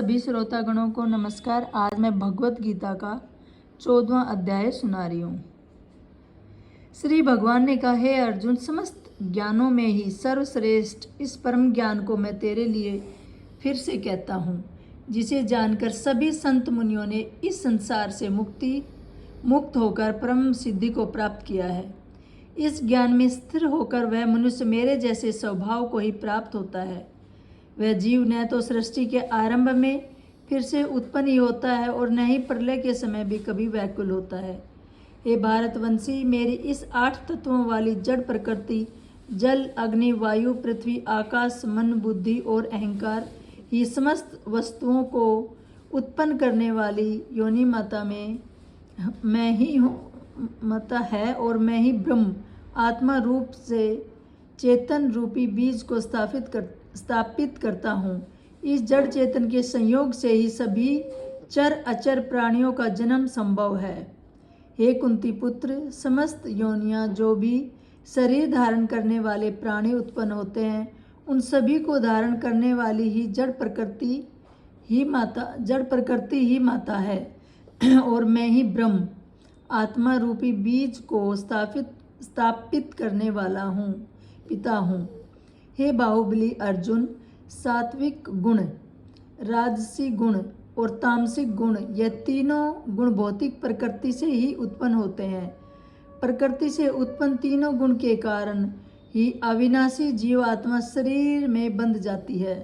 सभी श्रोतागणों को नमस्कार। आज मैं भगवत गीता का 14वां अध्याय सुना रही हूँ। श्री भगवान ने कहा, हे अर्जुन, समस्त ज्ञानों में ही सर्वश्रेष्ठ इस परम ज्ञान को मैं तेरे लिए फिर से कहता हूँ, जिसे जानकर सभी संत मुनियों ने इस संसार से मुक्त होकर परम सिद्धि को प्राप्त किया है। इस ज्ञान में स्थिर होकर वह मनुष्य मेरे जैसे स्वभाव को ही प्राप्त होता है। वह जीव न तो सृष्टि के आरंभ में फिर से उत्पन्न ही होता है और न ही प्रलय के समय भी कभी व्याकुल होता है। हे भारतवंशी, मेरी इस 8 तत्वों वाली जड़ प्रकृति, जल, अग्नि, वायु, पृथ्वी, आकाश, मन, बुद्धि और अहंकार ही समस्त वस्तुओं को उत्पन्न करने वाली योनि माता में मैं ही माता है और मैं ही ब्रह्म आत्मा रूप से चेतन रूपी बीज को स्थापित करता हूँ। इस जड़ चेतन के संयोग से ही सभी चर अचर प्राणियों का जन्म संभव है। हे कुंती पुत्र, समस्त योनियां जो भी शरीर धारण करने वाले प्राणी उत्पन्न होते हैं, उन सभी को धारण करने वाली ही जड़ प्रकृति ही माता है और मैं ही ब्रह्म आत्मा रूपी बीज को स्थापित करने वाला हूँ, पिता हूँ। हे बाहुबली अर्जुन, सात्विक गुण, राजसी गुण और तामसिक गुण, यह तीनों गुण भौतिक प्रकृति से ही उत्पन्न होते हैं। प्रकृति से उत्पन्न तीनों गुण के कारण ही अविनाशी जीव आत्मा शरीर में बंध जाती है।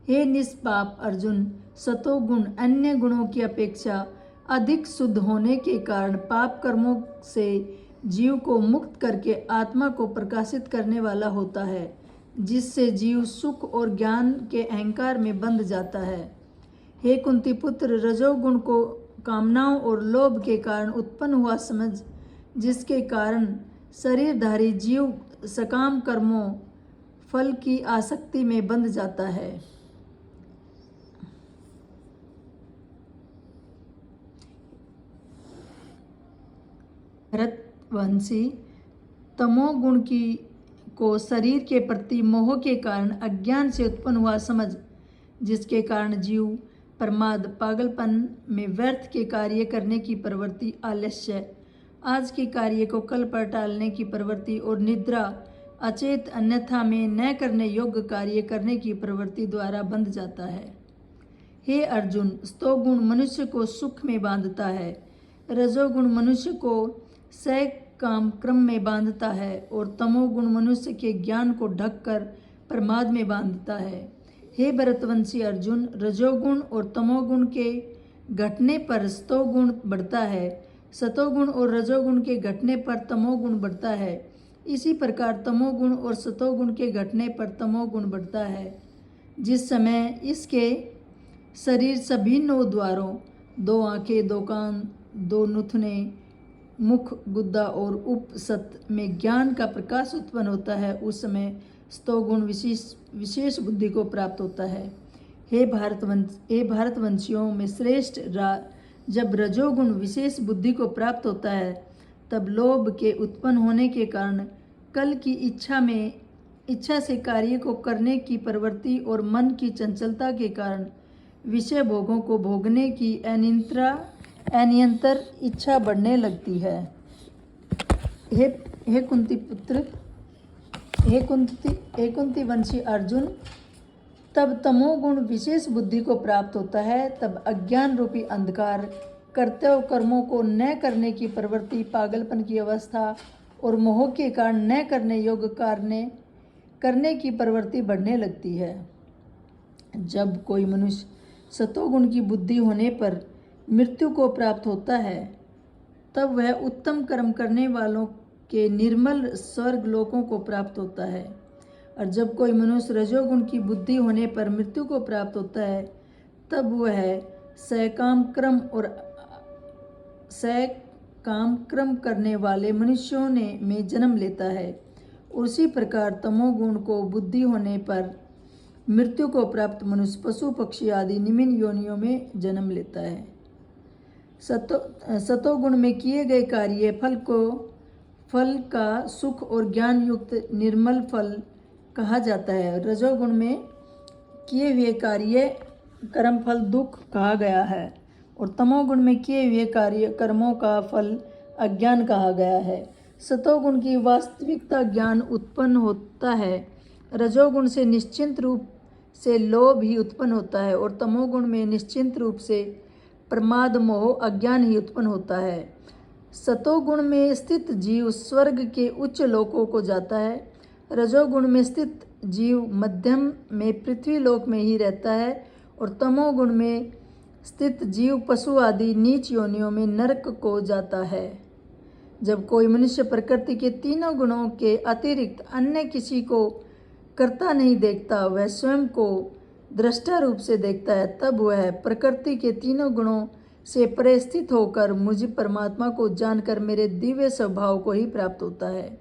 हे निष्पाप अर्जुन, सतोगुण अन्य गुणों की अपेक्षा अधिक शुद्ध होने के कारण पाप कर्मों से जीव को मुक्त करके आत्मा को प्रकाशित करने वाला होता है, जिससे जीव सुख और ज्ञान के अहंकार में बंध जाता है। हे कुंती पुत्र, रजोगुण को कामनाओं और लोभ के कारण उत्पन्न हुआ समझ, जिसके कारण शरीरधारी जीव सकाम कर्मों फल की आसक्ति में बंध जाता है। भरतवंशी, तमोगुण को शरीर के प्रति मोह के कारण अज्ञान से उत्पन्न हुआ समझ, जिसके कारण जीव प्रमाद, पागलपन में व्यर्थ के कार्य करने की प्रवृत्ति, आलस्य, आज के कार्य को कल पर टालने की प्रवृत्ति और निद्रा, अचेत अन्यथा में न करने योग्य कार्य करने की प्रवृत्ति द्वारा बंध जाता है। हे अर्जुन, सतोगुण मनुष्य को सुख में बांधता है, रजोगुण मनुष्य को काम क्रम में बांधता है और तमोगुण मनुष्य के ज्ञान को ढककर प्रमाद में बांधता है। हे भरतवंशी अर्जुन, रजोगुण और तमोगुण के घटने पर सतोगुण बढ़ता है, सतोगुण और रजोगुण के घटने पर तमोगुण बढ़ता है। इसी प्रकार तमोगुण और सतोगुण के घटने पर तमोगुण बढ़ता है। जिस समय इसके शरीर सभी 9 द्वारों, 2 आंखें, 2 कान, 2 नुथने, मुख, गुद्दा और उपसत में ज्ञान का प्रकाश उत्पन्न होता है, उस समय सतोगुण विशेष बुद्धि को प्राप्त होता है। हे भारतवंशियों में श्रेष्ठ, जब रजोगुण विशेष बुद्धि को प्राप्त होता है, तब लोभ के उत्पन्न होने के कारण कल की इच्छा से कार्य को करने की प्रवृत्ति और मन की चंचलता के कारण विषय भोगों को भोगने की अनियंतर इच्छा बढ़ने लगती है। हे कुंती पुत्र, हे कुंती वंशी अर्जुन, तब तमोगुण विशेष बुद्धि को प्राप्त होता है, तब अज्ञान रूपी अंधकार, कर्तव्य कर्मों को न करने की प्रवृत्ति, पागलपन की अवस्था और मोह के कारण न करने योग्य कार्य करने की प्रवृत्ति बढ़ने लगती है। जब कोई मनुष्य सतोगुण की बुद्धि होने पर मृत्यु को प्राप्त होता है, तब वह उत्तम कर्म करने वालों के निर्मल स्वर्ग लोकों को प्राप्त होता है। और जब कोई मनुष्य रजोगुण की बुद्धि होने पर मृत्यु को प्राप्त होता है, तब वह सकाम क्रम करने वाले मनुष्यों में जन्म लेता है। उसी प्रकार तमोगुण को बुद्धि होने पर मृत्यु को प्राप्त मनुष्य पशु पक्षी आदि निम्न योनियों में जन्म लेता है। सतोगुण में किए गए कार्य फल का सुख और ज्ञान युक्त निर्मल फल कहा जाता है। रजोगुण में किए हुए कार्य कर्मफल दुख कहा गया है और तमोगुण में किए हुए कार्य कर्मों का फल अज्ञान कहा गया है। सतोगुण की वास्तविकता ज्ञान उत्पन्न होता है। रजोगुण से निश्चित रूप से लोभ ही उत्पन्न होता है और तमोगुण में निश्चित रूप से प्रमाद मोह अज्ञान ही उत्पन्न होता है। सतोगुण में स्थित जीव स्वर्ग के उच्च लोकों को जाता है। रजोगुण में स्थित जीव मध्यम में पृथ्वी लोक में ही रहता है और तमोगुण में स्थित जीव पशु आदि नीच योनियों में नरक को जाता है। जब कोई मनुष्य प्रकृति के तीनों गुणों के अतिरिक्त अन्य किसी को कर्ता नहीं देखता, वह स्वयं को दृष्टा रूप से देखता है, तब वह प्रकृति के तीनों गुणों से परिस्थित होकर मुझ परमात्मा को जानकर मेरे दिव्य स्वभाव को ही प्राप्त होता है।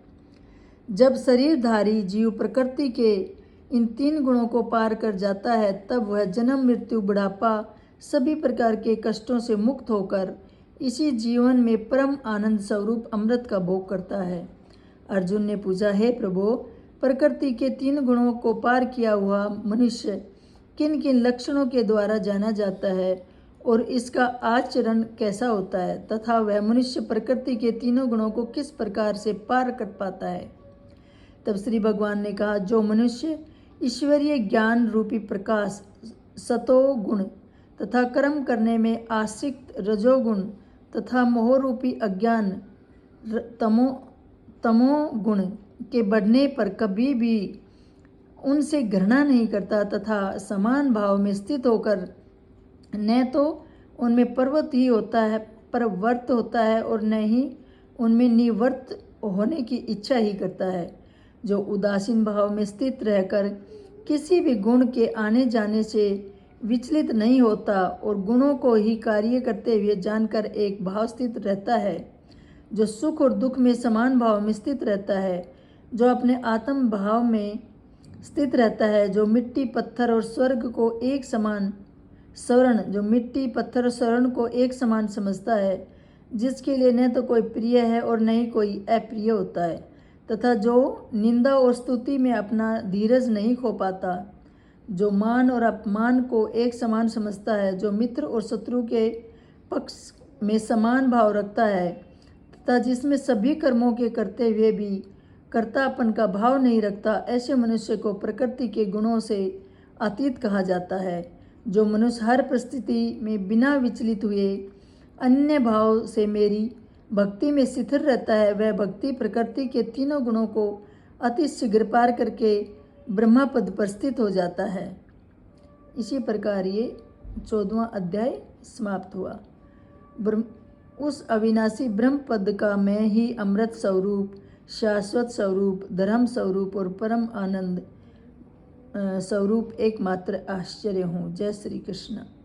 जब शरीरधारी जीव प्रकृति के इन तीन गुणों को पार कर जाता है, तब वह जन्म मृत्यु बुढ़ापा सभी प्रकार के कष्टों से मुक्त होकर इसी जीवन में परम आनंद स्वरूप अमृत का भोग करता है। अर्जुन ने पूछा, हे प्रभु, प्रकृति के तीन गुणों को पार किया हुआ मनुष्य किन किन लक्षणों के द्वारा जाना जाता है और इसका आचरण कैसा होता है, तथा वह मनुष्य प्रकृति के तीनों गुणों को किस प्रकार से पार कर पाता है। तब श्री भगवान ने कहा, जो मनुष्य ईश्वरीय ज्ञान रूपी प्रकाश सतो गुण तथा कर्म करने में आसक्त रजोगुण तथा मोह रूपी अज्ञान तमो गुण के बढ़ने पर कभी भी उनसे घृणा नहीं करता तथा समान भाव में स्थित होकर न तो उनमें परवर्त होता है और न ही उनमें निवर्त होने की इच्छा ही करता है। जो उदासीन भाव में स्थित रहकर किसी भी गुण के आने जाने से विचलित नहीं होता और गुणों को ही कार्य करते हुए जानकर एक भाव स्थित रहता है, जो सुख और दुख में समान भाव में स्थित रहता है, जो अपने आत्म भाव में स्थित रहता है, जो मिट्टी पत्थर और स्वर्ग को एक समान समझता है, जिसके लिए न तो कोई प्रिय है और न ही कोई अप्रिय होता है, तथा जो निंदा और स्तुति में अपना धीरज नहीं खो पाता, जो मान और अपमान को एक समान समझता है, जो मित्र और शत्रु के पक्ष में समान भाव रखता है, तथा जिसमें सभी कर्मों के करते हुए भी कर्तापन का भाव नहीं रखता, ऐसे मनुष्य को प्रकृति के गुणों से अतीत कहा जाता है। जो मनुष्य हर परिस्थिति में बिना विचलित हुए अन्य भाव से मेरी भक्ति में स्थिर रहता है, वह भक्ति प्रकृति के तीनों गुणों को अति शीघ्र पार करके ब्रह्मा पद पर स्थित हो जाता है। इसी प्रकार ये 14वां अध्याय समाप्त हुआ। उस अविनाशी ब्रह्म पद का मैं ही अमृत स्वरूप, शाश्वत स्वरूप, धर्म स्वरूप और परम आनंद स्वरूप एकमात्र आश्चर्य हूँ। जय श्री कृष्ण।